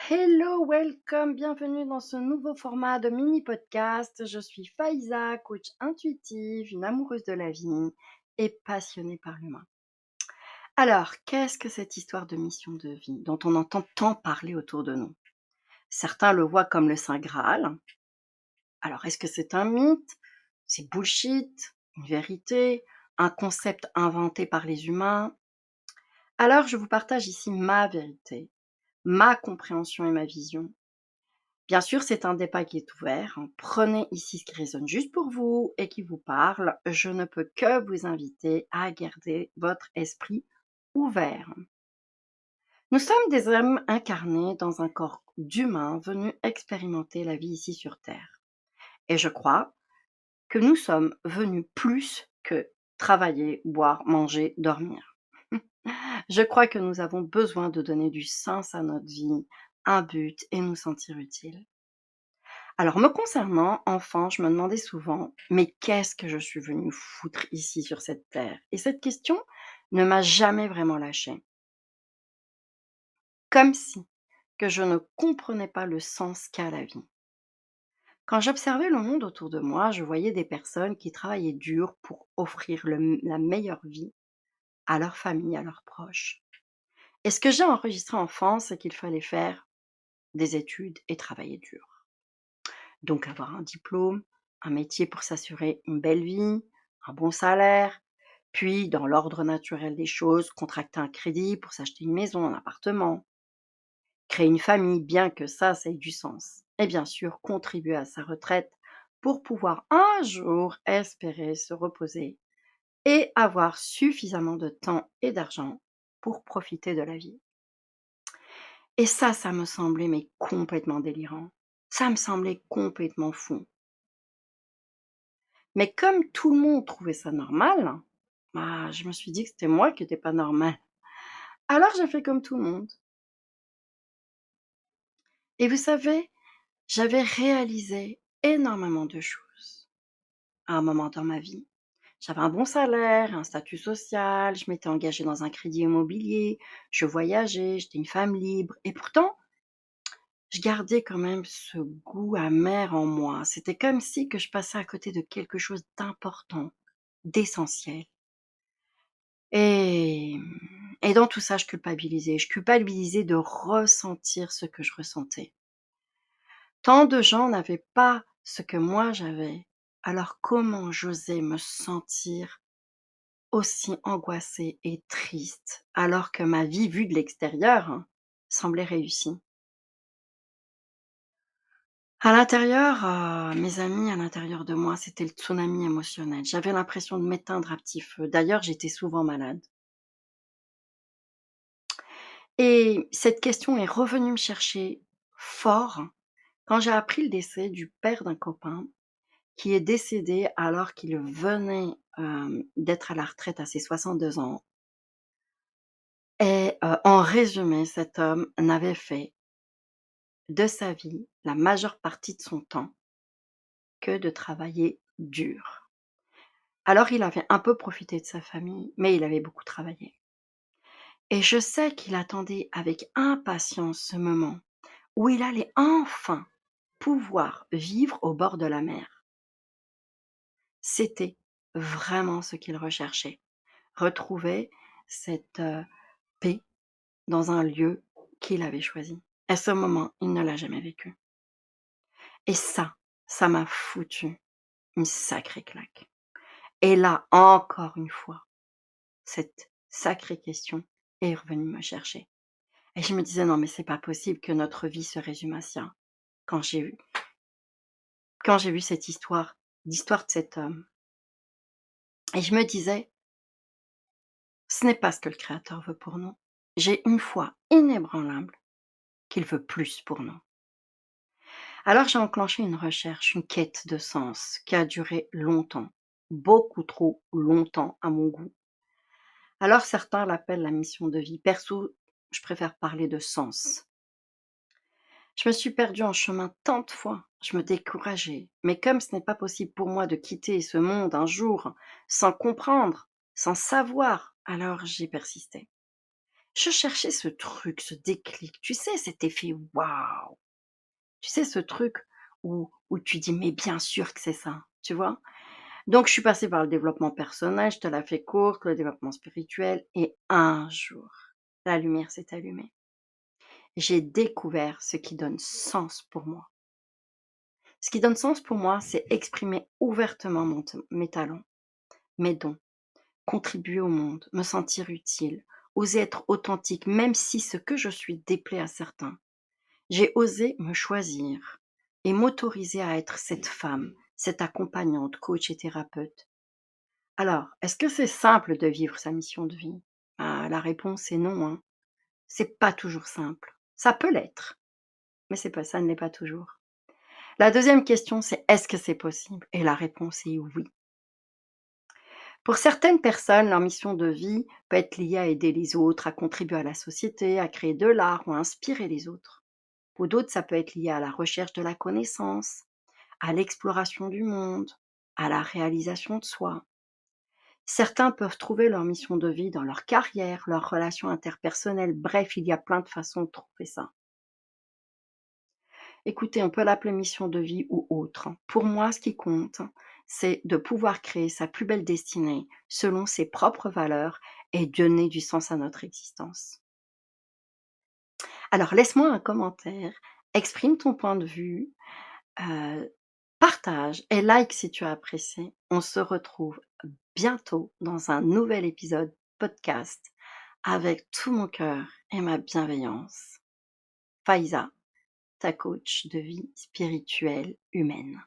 Hello, welcome, bienvenue dans ce nouveau format de mini podcast. Je suis Faiza, coach intuitive, une amoureuse de la vie et passionnée par l'humain. Alors, qu'est-ce que cette histoire de mission de vie dont on entend tant parler autour de nous? Certains le voient comme le Saint Graal. Alors, est-ce que c'est un mythe? C'est bullshit? Une vérité? Un concept inventé par les humains? Alors, je vous partage ici ma vérité, ma compréhension et ma vision. Bien sûr, c'est un débat qui est ouvert, hein. Prenez ici ce qui résonne juste pour vous et qui vous parle. Je ne peux que vous inviter à garder votre esprit ouvert. Nous sommes des âmes incarnées dans un corps d'humains venus expérimenter la vie ici sur Terre. Et je crois que nous sommes venus plus que travailler, boire, manger, dormir. Je crois que nous avons besoin de donner du sens à notre vie, un but et nous sentir utiles. Alors me concernant, enfant, je me demandais souvent: «Mais qu'est-ce que je suis venue foutre ici sur cette terre?» Et cette question ne m'a jamais vraiment lâchée. Comme si que je ne comprenais pas le sens qu'a la vie. Quand j'observais le monde autour de moi, je voyais des personnes qui travaillaient dur pour offrir la meilleure vie à leur famille, à leurs proches. Et ce que j'ai enregistré enfant, c'est qu'il fallait faire des études et travailler dur. Donc avoir un diplôme, un métier pour s'assurer une belle vie, un bon salaire, puis dans l'ordre naturel des choses, contracter un crédit pour s'acheter une maison, un appartement, créer une famille, bien que ça ait du sens. Et bien sûr, contribuer à sa retraite pour pouvoir un jour espérer se reposer et avoir suffisamment de temps et d'argent pour profiter de la vie. Et ça me semblait mais complètement délirant. Ça me semblait complètement fou. Mais comme tout le monde trouvait ça normal, bah, je me suis dit que c'était moi qui étais pas normale. Alors j'ai fait comme tout le monde. Et vous savez, j'avais réalisé énormément de choses à un moment dans ma vie. J'avais un bon salaire, un statut social, je m'étais engagée dans un crédit immobilier, je voyageais, j'étais une femme libre. Et pourtant, je gardais quand même ce goût amer en moi. C'était comme si que je passais à côté de quelque chose d'important, d'essentiel. Et et dans tout ça, je culpabilisais. Je culpabilisais de ressentir ce que je ressentais. Tant de gens n'avaient pas ce que moi j'avais, alors comment j'osais me sentir aussi angoissée et triste, alors que ma vie vue de l'extérieur, hein, semblait réussie? À l'intérieur, mes amis, à l'intérieur de moi, c'était le tsunami émotionnel. J'avais l'impression de m'éteindre à petit feu. D'ailleurs, j'étais souvent malade. Et cette question est revenue me chercher fort quand j'ai appris le décès du père d'un copain qui est décédé alors qu'il venait, d'être à la retraite à ses 62 ans. Et en résumé, cet homme n'avait fait de sa vie, la majeure partie de son temps, que de travailler dur. Alors il avait un peu profité de sa famille, mais il avait beaucoup travaillé. Et je sais qu'il attendait avec impatience ce moment où il allait enfin pouvoir vivre au bord de la mer. C'était vraiment ce qu'il recherchait. Retrouver cette, paix dans un lieu qu'il avait choisi. Et ce moment, il ne l'a jamais vécu. Et ça m'a foutu une sacrée claque. Et là, encore une fois, cette sacrée question est revenue me chercher. Et je me disais: «Non mais c'est pas possible que notre vie se résume à ça». Quand j'ai vu quand j'ai vu cette l'histoire de cet homme et je me disais: «Ce n'est pas ce que le créateur veut pour nous». J'ai une foi inébranlable qu'il veut plus pour nous. Alors j'ai enclenché une recherche, une quête de sens qui a duré longtemps, beaucoup trop longtemps à mon goût. Alors certains l'appellent la mission de vie. Perso, je préfère parler de sens. Je me suis perdue en chemin tant de fois, je me décourageais. Mais comme ce n'est pas possible pour moi de quitter ce monde un jour sans comprendre, sans savoir, alors j'ai persisté. Je cherchais ce truc, ce déclic, tu sais, cet effet waouh! Tu sais, ce truc où tu dis: «Mais bien sûr que c'est ça», tu vois? Donc je suis passée par le développement personnel, je te la fais courte, le développement spirituel et un jour, la lumière s'est allumée. J'ai découvert ce qui donne sens pour moi. Ce qui donne sens pour moi, c'est exprimer ouvertement mes talents, mes dons, contribuer au monde, me sentir utile, oser être authentique, même si ce que je suis déplaît à certains. J'ai osé me choisir et m'autoriser à être cette femme, cette accompagnante, coach et thérapeute. Alors, est-ce que c'est simple de vivre sa mission de vie? Ah, la réponse est non, hein. C'est pas toujours simple. Ça peut l'être, mais ça ne l'est pas toujours. La deuxième question, c'est est-ce que c'est possible? Et la réponse est oui. Pour certaines personnes, leur mission de vie peut être liée à aider les autres, à contribuer à la société, à créer de l'art ou à inspirer les autres. Pour d'autres, ça peut être lié à la recherche de la connaissance, à l'exploration du monde, à la réalisation de soi. Certains peuvent trouver leur mission de vie dans leur carrière, leurs relations interpersonnelles, bref, il y a plein de façons de trouver ça. Écoutez, on peut l'appeler mission de vie ou autre. Pour moi, ce qui compte, c'est de pouvoir créer sa plus belle destinée selon ses propres valeurs et donner du sens à notre existence. Alors, laisse-moi un commentaire, exprime ton point de vue, heu, partage et like si tu as apprécié. On se retrouve bientôt dans un nouvel épisode podcast avec tout mon cœur et ma bienveillance. Faiza, ta coach de vie spirituelle humaine.